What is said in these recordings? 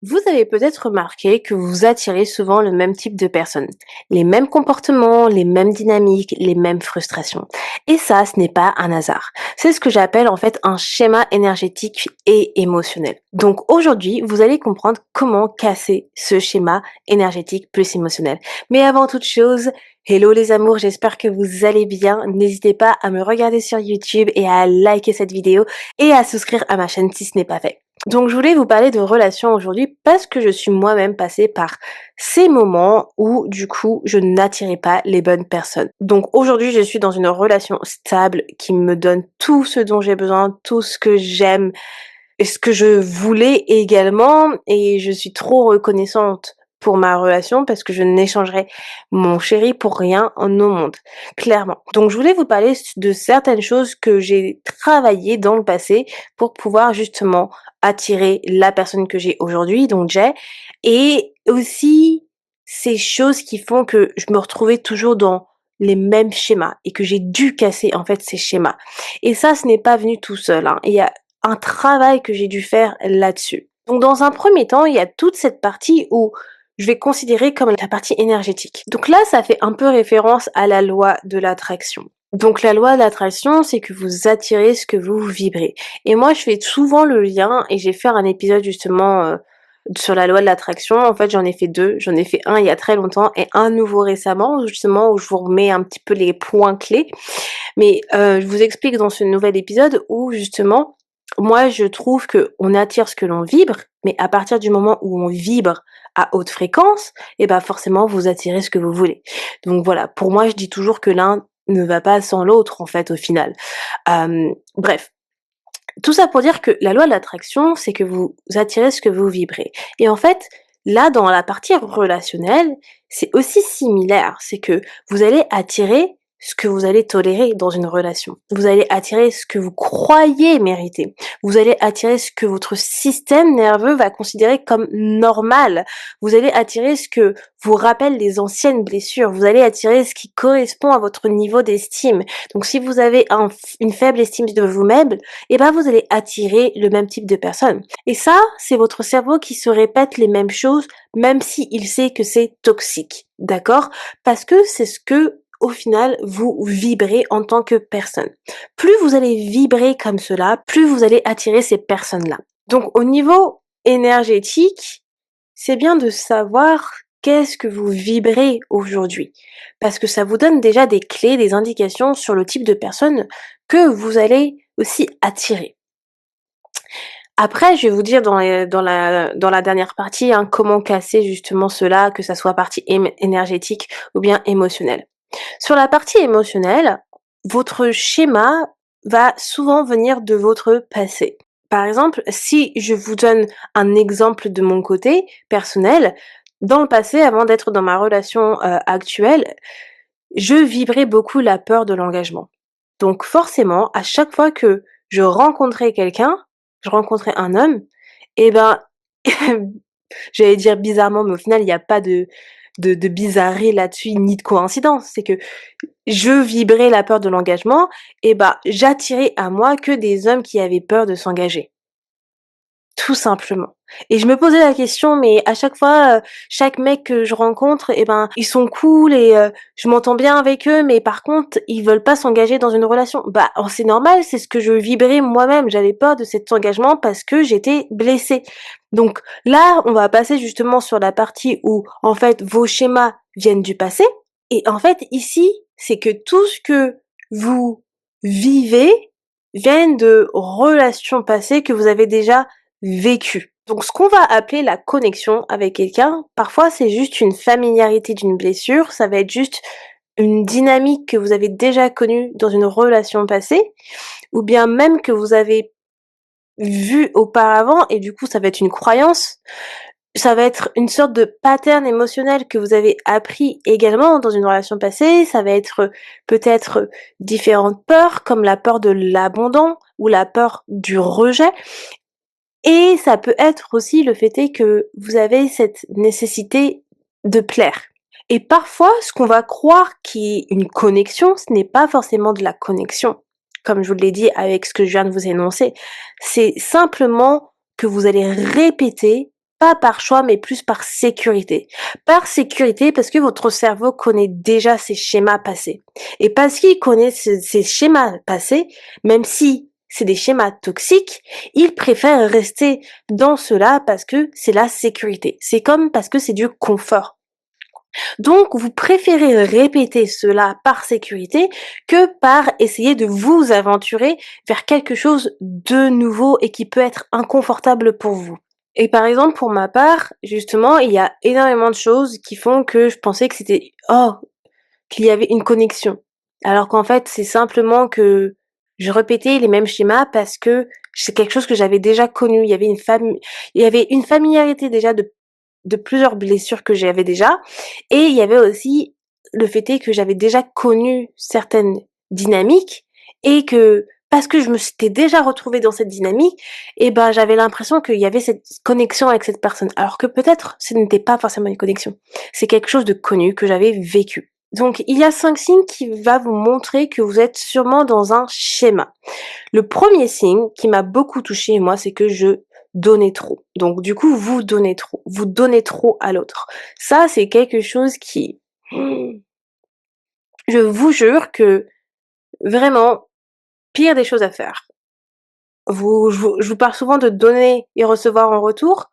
Vous avez peut-être remarqué que vous attirez souvent le même type de personnes, les mêmes comportements, les mêmes dynamiques, les mêmes frustrations. Et ça, ce n'est pas un hasard. C'est ce que j'appelle en fait un schéma énergétique et émotionnel. Donc aujourd'hui, vous allez comprendre comment casser ce schéma énergétique plus émotionnel. Mais avant toute chose, hello les amours, j'espère que vous allez bien. N'hésitez pas à me regarder sur YouTube et à liker cette vidéo et à souscrire à ma chaîne si ce n'est pas fait. Donc je voulais vous parler de relations aujourd'hui parce que je suis moi-même passée par ces moments où du coup je n'attirais pas les bonnes personnes. Donc aujourd'hui je suis dans une relation stable qui me donne tout ce dont j'ai besoin, tout ce que j'aime et ce que je voulais également, et je suis trop reconnaissante pour ma relation parce que je n'échangerai mon chéri pour rien au monde, clairement. Donc je voulais vous parler de certaines choses que j'ai travaillées dans le passé pour pouvoir justement attirer la personne que j'ai aujourd'hui, donc Jay, et aussi ces choses qui font que je me retrouvais toujours dans les mêmes schémas et que j'ai dû casser en fait ces schémas. Et ça, ce n'est pas venu tout seul, hein. Il y a un travail que j'ai dû faire là-dessus. Donc dans un premier temps, il y a toute cette partie où je vais considérer comme la partie énergétique. Donc là, ça fait un peu référence à la loi de l'attraction. Donc la loi de l'attraction, c'est que vous attirez ce que vous vibrez. Et moi, je fais souvent le lien, et j'ai fait un épisode justement sur la loi de l'attraction. En fait, j'en ai fait deux. J'en ai fait un il y a très longtemps et un nouveau récemment, justement, où je vous remets un petit peu les points clés. Mais je vous explique dans ce nouvel épisode où justement, moi je trouve qu'on attire ce que l'on vibre, mais à partir du moment où on vibre à haute fréquence, et ben forcément vous attirez ce que vous voulez. Donc voilà, pour moi je dis toujours que l'un ne va pas sans l'autre en fait au final. Bref, tout ça pour dire que la loi de l'attraction, c'est que vous attirez ce que vous vibrez. Et en fait, là dans la partie relationnelle, c'est aussi similaire, c'est que vous allez attirer ce que vous allez tolérer dans une relation. Vous allez attirer ce que vous croyez mériter. Vous allez attirer ce que votre système nerveux va considérer comme normal. Vous allez attirer ce que vous rappelle les anciennes blessures. Vous allez attirer ce qui correspond à votre niveau d'estime. Donc si vous avez une faible estime de vous-même, et ben vous allez attirer le même type de personne. Et ça, c'est votre cerveau qui se répète les mêmes choses, même s'il sait que c'est toxique. D'accord? Parce que c'est ce que au final, vous vibrez en tant que personne. Plus vous allez vibrer comme cela, plus vous allez attirer ces personnes-là. Donc au niveau énergétique, c'est bien de savoir qu'est-ce que vous vibrez aujourd'hui. Parce que ça vous donne déjà des clés, des indications sur le type de personne que vous allez aussi attirer. Après, je vais vous dire dans la dernière partie, hein, comment casser justement cela, que ça soit partie énergétique ou bien émotionnelle. Sur la partie émotionnelle, votre schéma va souvent venir de votre passé. Par exemple, si je vous donne un exemple de mon côté personnel, dans le passé, avant d'être dans ma relation actuelle, je vibrais beaucoup la peur de l'engagement. Donc forcément, à chaque fois que je rencontrais quelqu'un, je rencontrais un homme, et ben, j'allais dire bizarrement, mais au final, il n'y a pas de bizarrerie là-dessus, ni de coïncidence. C'est que je vibrais la peur de l'engagement, et ben, j'attirais à moi que des hommes qui avaient peur de s'engager. Tout simplement. Et je me posais la question, mais à chaque fois, chaque mec que je rencontre, eh ben, ils sont cool et je m'entends bien avec eux, mais par contre, ils veulent pas s'engager dans une relation. Bah, c'est normal, c'est ce que je vibrais moi-même. J'avais peur de cet engagement parce que j'étais blessée. Donc là, on va passer justement sur la partie où, en fait, vos schémas viennent du passé. Et en fait, ici, c'est que tout ce que vous vivez viennent de relations passées que vous avez déjà vécu. Donc ce qu'on va appeler la connexion avec quelqu'un, parfois c'est juste une familiarité d'une blessure, ça va être juste une dynamique que vous avez déjà connue dans une relation passée, ou bien même que vous avez vu auparavant et du coup ça va être une croyance, ça va être une sorte de pattern émotionnel que vous avez appris également dans une relation passée, ça va être peut-être différentes peurs comme la peur de l'abandon ou la peur du rejet. Et ça peut être aussi le fait est que vous avez cette nécessité de plaire. Et parfois, ce qu'on va croire qui est une connexion, ce n'est pas forcément de la connexion. Comme je vous l'ai dit avec ce que je viens de vous énoncer, c'est simplement que vous allez répéter pas par choix, mais plus par sécurité. Par sécurité, parce que votre cerveau connaît déjà ces schémas passés. Et parce qu'il connaît ces schémas passés, même si c'est des schémas toxiques, il préfère rester dans cela parce que c'est la sécurité. C'est comme parce que c'est du confort. Donc, vous préférez répéter cela par sécurité que par essayer de vous aventurer vers quelque chose de nouveau et qui peut être inconfortable pour vous. Et par exemple, pour ma part, justement, il y a énormément de choses qui font que je pensais que c'était, oh, qu'il y avait une connexion. Alors qu'en fait, c'est simplement que je répétais les mêmes schémas parce que c'est quelque chose que j'avais déjà connu. Il y avait une familiarité déjà de plusieurs blessures que j'avais déjà. Et il y avait aussi le fait est que j'avais déjà connu certaines dynamiques et que parce que je me s'étais déjà retrouvée dans cette dynamique, et ben j'avais l'impression qu'il y avait cette connexion avec cette personne. Alors que peut-être ce n'était pas forcément une connexion. C'est quelque chose de connu que j'avais vécu. Donc il y a 5 signes qui va vous montrer que vous êtes sûrement dans un schéma. Le premier signe qui m'a beaucoup touchée moi, c'est que je donnais trop. Donc du coup, vous donnez trop. Vous donnez trop à l'autre. Ça, c'est quelque chose qui je vous jure que vraiment, pire des choses à faire. Je vous parle souvent de donner et recevoir en retour.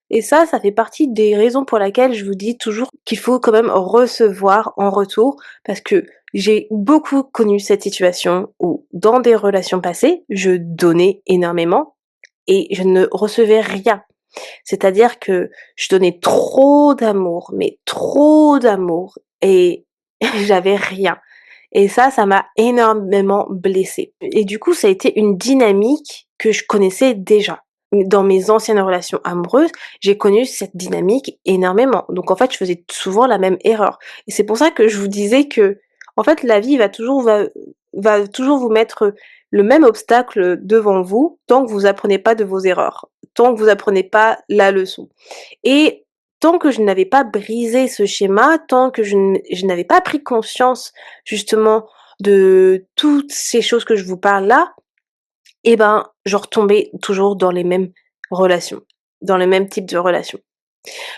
Et ça fait partie des raisons pour laquelle je vous dis toujours qu'il faut quand même recevoir en retour, parce que j'ai beaucoup connu cette situation où, dans des relations passées, je donnais énormément et je ne recevais rien. C'est-à-dire que je donnais trop d'amour, mais trop d'amour, et j'avais rien. Et ça m'a énormément blessée. Et du coup, ça a été une dynamique que je connaissais déjà. Dans mes anciennes relations amoureuses, j'ai connu cette dynamique énormément. Donc en fait, je faisais souvent la même erreur. Et c'est pour ça que je vous disais que, en fait, la vie va toujours vous mettre le même obstacle devant vous tant que vous apprenez pas de vos erreurs, tant que vous apprenez pas la leçon. Et tant que je n'avais pas brisé ce schéma, tant que je n'avais pas pris conscience justement de toutes ces choses que je vous parle là, eh ben, je retombais toujours dans les mêmes relations, dans le même type de relations.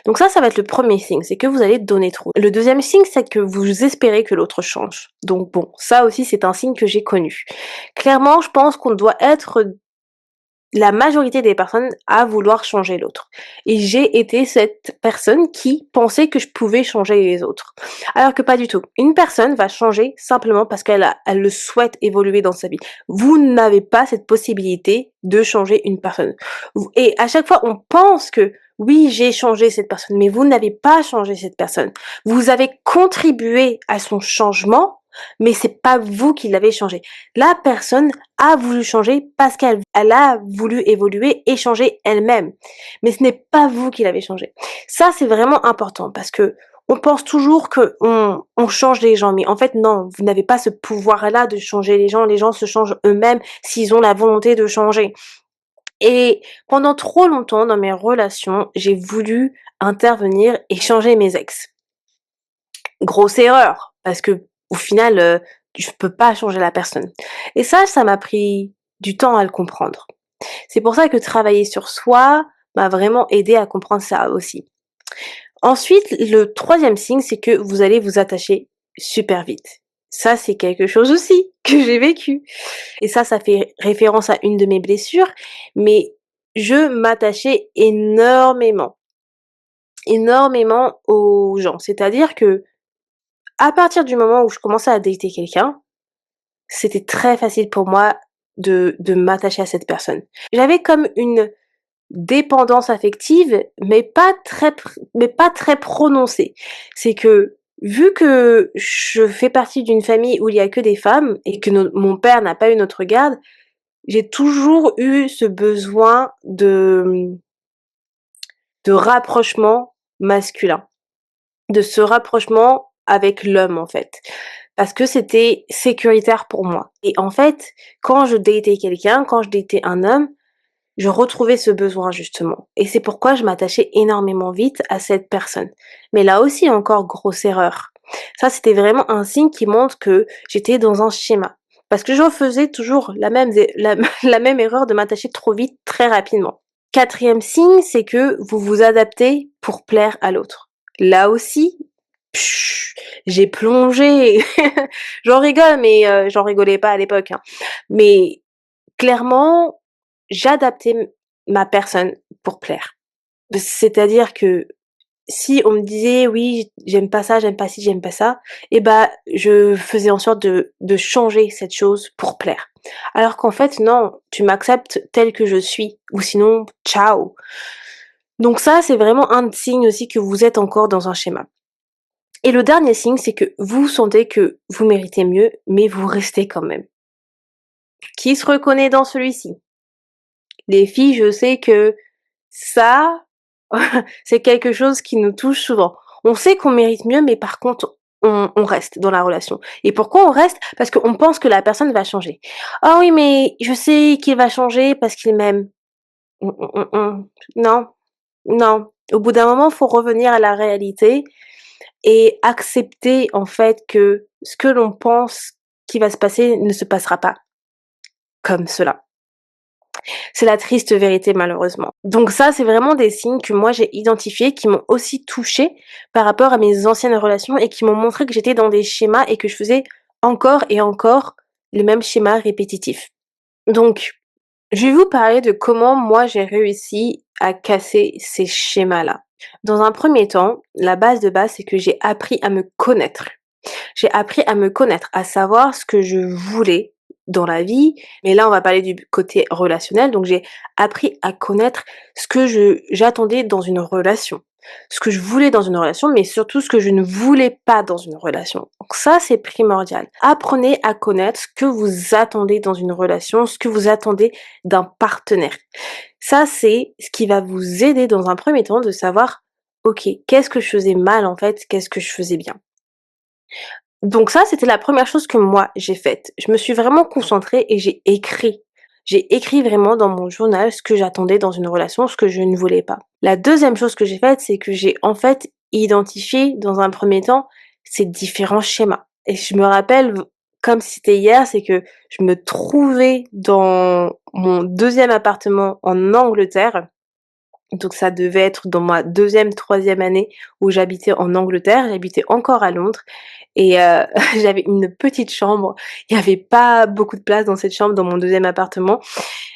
Donc ça va être le premier signe, c'est que vous allez donner trop. Le deuxième signe, c'est que vous espérez que l'autre change. Donc bon, ça aussi c'est un signe que j'ai connu. Clairement, je pense qu'on doit être la majorité des personnes à vouloir changer l'autre. Et j'ai été cette personne qui pensait que je pouvais changer les autres. Alors que pas du tout. Une personne va changer simplement parce elle le souhaite évoluer dans sa vie. Vous n'avez pas cette possibilité de changer une personne. Et à chaque fois, on pense que oui, j'ai changé cette personne, mais vous n'avez pas changé cette personne. Vous avez contribué à son changement, mais c'est pas vous qui l'avez changé. La personne a voulu changer parce qu'elle a voulu évoluer et changer elle-même. Mais ce n'est pas vous qui l'avez changé. Ça, c'est vraiment important parce que on pense toujours que on change les gens, mais en fait non, vous n'avez pas ce pouvoir-là de changer les gens se changent eux-mêmes s'ils ont la volonté de changer. Et pendant trop longtemps dans mes relations, j'ai voulu intervenir et changer mes ex. Grosse erreur, parce que au final, je peux pas changer la personne. Et ça m'a pris du temps à le comprendre. C'est pour ça que travailler sur soi m'a vraiment aidé à comprendre ça aussi. Ensuite, le troisième signe, c'est que vous allez vous attacher super vite. Ça, c'est quelque chose aussi que j'ai vécu. Et ça fait référence à une de mes blessures, mais je m'attachais énormément, énormément aux gens. C'est-à-dire que à partir du moment où je commençais à dater quelqu'un, c'était très facile pour moi de m'attacher à cette personne. J'avais comme une dépendance affective, mais pas très prononcée. C'est que, vu que je fais partie d'une famille où il y a que des femmes et que mon père n'a pas eu notre garde, j'ai toujours eu ce besoin de rapprochement masculin, de ce rapprochement avec l'homme, en fait. Parce que c'était sécuritaire pour moi. Et en fait, quand je datais quelqu'un, quand je datais un homme, je retrouvais ce besoin justement. Et c'est pourquoi je m'attachais énormément vite à cette personne. Mais là aussi, encore grosse erreur. Ça, c'était vraiment un signe qui montre que j'étais dans un schéma. Parce que je faisais toujours la même erreur de m'attacher trop vite, très rapidement. 4e signe, c'est que vous vous adaptez pour plaire à l'autre. Là aussi, psh, j'ai plongé. J'en rigole, mais j'en rigolais pas à l'époque, hein. Mais clairement, j'adaptais ma personne pour plaire. C'est-à-dire que si on me disait: «Oui, j'aime pas ça, j'aime pas ci, j'aime pas ça», et bah, je faisais en sorte de changer cette chose pour plaire. Alors qu'en fait non, tu m'acceptes tel que je suis ou sinon ciao. Donc ça, c'est vraiment un signe aussi que vous êtes encore dans un schéma. Et le dernier signe, c'est que vous sentez que vous méritez mieux, mais vous restez quand même. Qui se reconnaît dans celui-ci? Les filles, je sais que ça, c'est quelque chose qui nous touche souvent. On sait qu'on mérite mieux, mais par contre, on reste dans la relation. Et pourquoi on reste? Parce qu'on pense que la personne va changer. «Ah oui, mais je sais qu'il va changer parce qu'il m'aime». Non, non. Au bout d'un moment, faut revenir à la réalité et accepter en fait que ce que l'on pense qui va se passer ne se passera pas comme cela. C'est la triste vérité malheureusement. Donc ça, c'est vraiment des signes que moi j'ai identifiés, qui m'ont aussi touchée par rapport à mes anciennes relations et qui m'ont montré que j'étais dans des schémas et que je faisais encore et encore les mêmes schémas répétitifs. Donc, je vais vous parler de comment moi j'ai réussi à casser ces schémas-là. Dans un premier temps, la base de base, c'est que j'ai appris à me connaître. J'ai appris à me connaître, à savoir ce que je voulais dans la vie, mais là, on va parler du côté relationnel, donc j'ai appris à connaître ce que j'attendais dans une relation, ce que je voulais dans une relation, mais surtout ce que je ne voulais pas dans une relation. Donc ça, c'est primordial. Apprenez à connaître ce que vous attendez dans une relation, ce que vous attendez d'un partenaire. Ça, c'est ce qui va vous aider dans un premier temps de savoir, OK, qu'est-ce que je faisais mal en fait, qu'est-ce que je faisais bien. Donc ça, c'était la première chose que moi j'ai faite. Je me suis vraiment concentrée et j'ai écrit. J'ai écrit vraiment dans mon journal ce que j'attendais dans une relation, ce que je ne voulais pas. La deuxième chose que j'ai faite, c'est que j'ai en fait identifié dans un premier temps ces différents schémas. Et je me rappelle comme si c'était hier, c'est que je me trouvais dans mon deuxième appartement en Angleterre. Donc ça devait être dans ma deuxième, troisième année où j'habitais en Angleterre. J'habitais encore à Londres et j'avais une petite chambre. Il y avait pas beaucoup de place dans cette chambre, dans mon deuxième appartement,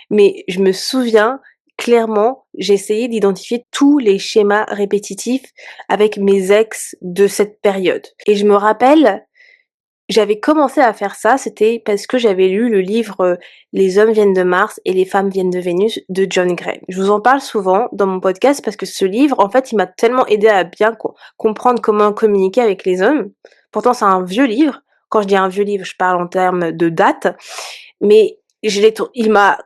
mais je me souviens clairement, j'essayais d'identifier tous les schémas répétitifs avec mes ex de cette période et je me rappelle, j'avais commencé à faire ça, c'était parce que j'avais lu le livre, «Les hommes viennent de Mars et les femmes viennent de Vénus» de John Gray. Je vous en parle souvent dans mon podcast parce que ce livre, en fait, il m'a tellement aidé à bien comprendre comment communiquer avec les hommes. Pourtant, c'est un vieux livre. Quand je dis un vieux livre, je parle en termes de date, mais il m'a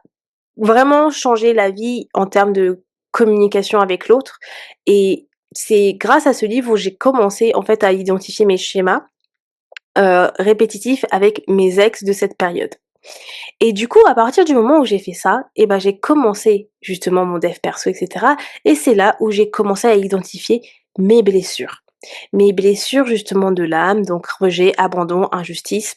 vraiment changé la vie en termes de communication avec l'autre et c'est grâce à ce livre où j'ai commencé, en fait, à identifier mes schémas répétitif avec mes ex de cette période. Et du coup, à partir du moment où j'ai fait ça, et ben, j'ai commencé justement mon dev perso, et cetera, et c'est là où j'ai commencé à identifier mes blessures. Mes blessures justement de l'âme, donc rejet, abandon, injustice.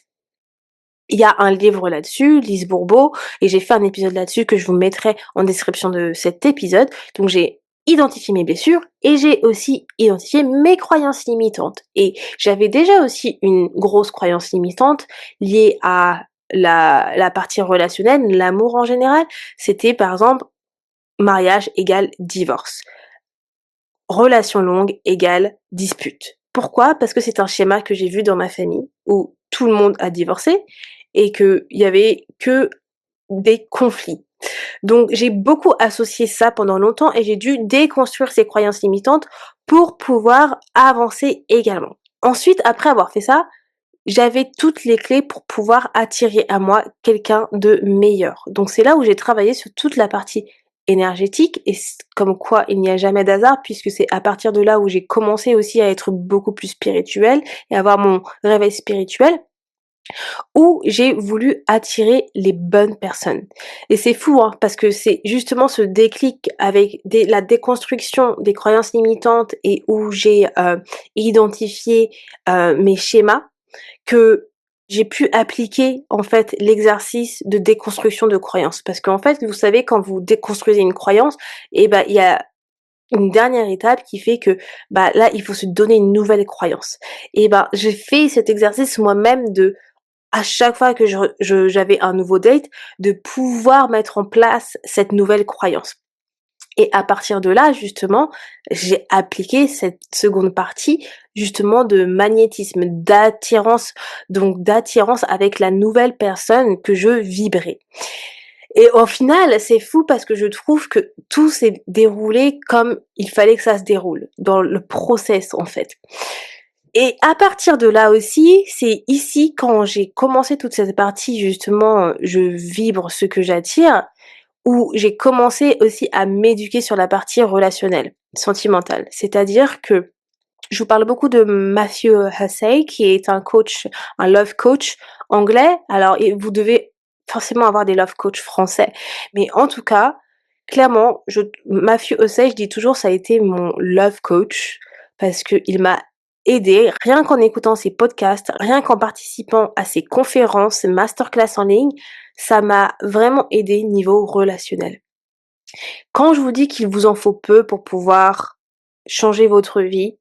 Il y a un livre là-dessus, Lise Bourbeau, et j'ai fait un épisode là-dessus que je vous mettrai en description de cet épisode. Donc j'ai identifié mes blessures et j'ai aussi identifié mes croyances limitantes. Et j'avais déjà aussi une grosse croyance limitante liée à la partie relationnelle, l'amour en général. C'était par exemple mariage égale divorce. Relation longue égale dispute. Pourquoi? Parce que c'est un schéma que j'ai vu dans ma famille où tout le monde a divorcé et qu'il y avait que des conflits. Donc j'ai beaucoup associé ça pendant longtemps et j'ai dû déconstruire ces croyances limitantes pour pouvoir avancer également. Ensuite, après avoir fait ça, j'avais toutes les clés pour pouvoir attirer à moi quelqu'un de meilleur. Donc c'est là où j'ai travaillé sur toute la partie énergétique et comme quoi il n'y a jamais d'hasard puisque c'est à partir de là où j'ai commencé aussi à être beaucoup plus spirituelle et avoir mon réveil spirituel où j'ai voulu attirer les bonnes personnes. Et c'est fou, hein, parce que c'est justement ce déclic avec la déconstruction des croyances limitantes et où j'ai identifié mes schémas que j'ai pu appliquer, en fait, l'exercice de déconstruction de croyances. Parce qu'en fait, vous savez, quand vous déconstruisez une croyance, il y a une dernière étape qui fait que, là, il faut se donner une nouvelle croyance. J'ai fait cet exercice moi-même de à chaque fois que j'avais un nouveau date, de pouvoir mettre en place cette nouvelle croyance. Et à partir de là, justement, j'ai appliqué cette seconde partie, justement, de magnétisme, d'attirance, donc d'attirance avec la nouvelle personne que je vibrais. Et au final, c'est fou parce que je trouve que tout s'est déroulé comme il fallait que ça se déroule, dans le process, en fait. Et à partir de là aussi, c'est ici quand j'ai commencé toute cette partie justement, je vibre ce que j'attire, où j'ai commencé aussi à m'éduquer sur la partie relationnelle, sentimentale. C'est-à-dire que je vous parle beaucoup de Matthew Hussey, qui est un coach, un love coach anglais. Alors, vous devez forcément avoir des love coach français. Mais en tout cas, clairement, Matthew Hussey, je dis toujours, ça a été mon love coach parce qu'il m'a aidé, rien qu'en écoutant ses podcasts, rien qu'en participant à ses conférences, ses masterclass en ligne, ça m'a vraiment aidé niveau relationnel. Quand je vous dis qu'il vous en faut peu pour pouvoir changer votre vie,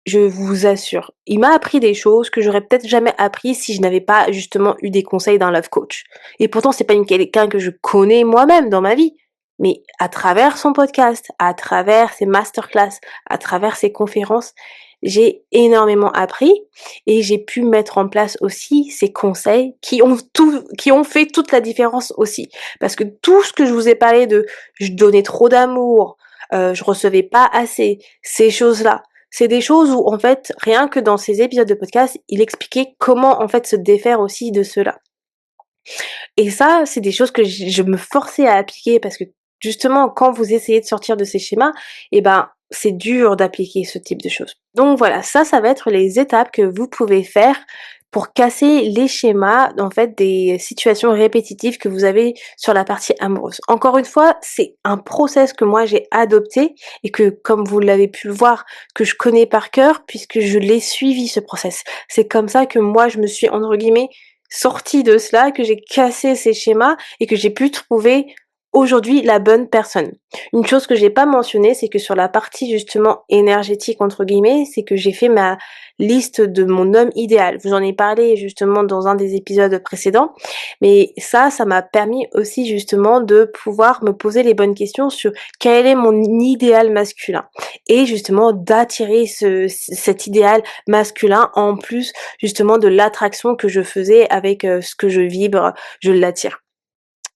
je vous assure, il m'a appris des choses que j'aurais peut-être jamais appris si je n'avais pas justement eu des conseils d'un love coach. Et pourtant, c'est pas quelqu'un que je connais moi-même dans ma vie. Mais à travers son podcast, à travers ses masterclass, à travers ses conférences, j'ai énormément appris et j'ai pu mettre en place aussi ces conseils qui ont fait toute la différence aussi. Parce que tout ce que je vous ai parlé de je donnais trop d'amour, je recevais pas assez, ces choses-là, c'est des choses où, en fait, rien que dans ces épisodes de podcast, il expliquait comment, en fait, se défaire aussi de cela. Et ça, c'est des choses que je me forçais à appliquer parce que, justement, quand vous essayez de sortir de ces schémas, c'est dur d'appliquer ce type de choses. Donc voilà, ça va être les étapes que vous pouvez faire pour casser les schémas, en fait, des situations répétitives que vous avez sur la partie amoureuse. Encore une fois, c'est un process que moi j'ai adopté et que, comme vous l'avez pu le voir, que je connais par cœur puisque je l'ai suivi ce process. C'est comme ça que moi je me suis, entre guillemets, sortie de cela, que j'ai cassé ces schémas et que j'ai pu trouver aujourd'hui la bonne personne. Une chose que j'ai pas mentionnée, c'est que sur la partie justement énergétique entre guillemets, c'est que j'ai fait ma liste de mon homme idéal. Je vous en ai parlé justement dans un des épisodes précédents, mais ça m'a permis aussi justement de pouvoir me poser les bonnes questions sur quel est mon idéal masculin et justement d'attirer cet idéal masculin en plus justement de l'attraction que je faisais avec ce que je vibre, je l'attire.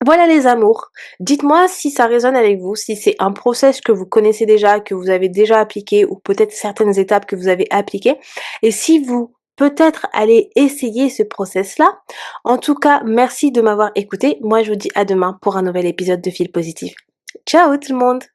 Voilà les amours. Dites-moi si ça résonne avec vous, si c'est un process que vous connaissez déjà, que vous avez déjà appliqué ou peut-être certaines étapes que vous avez appliquées. Et si vous peut-être allez essayer ce process-là. En tout cas, merci de m'avoir écouté. Moi, je vous dis à demain pour un nouvel épisode de Fil Positif. Ciao tout le monde!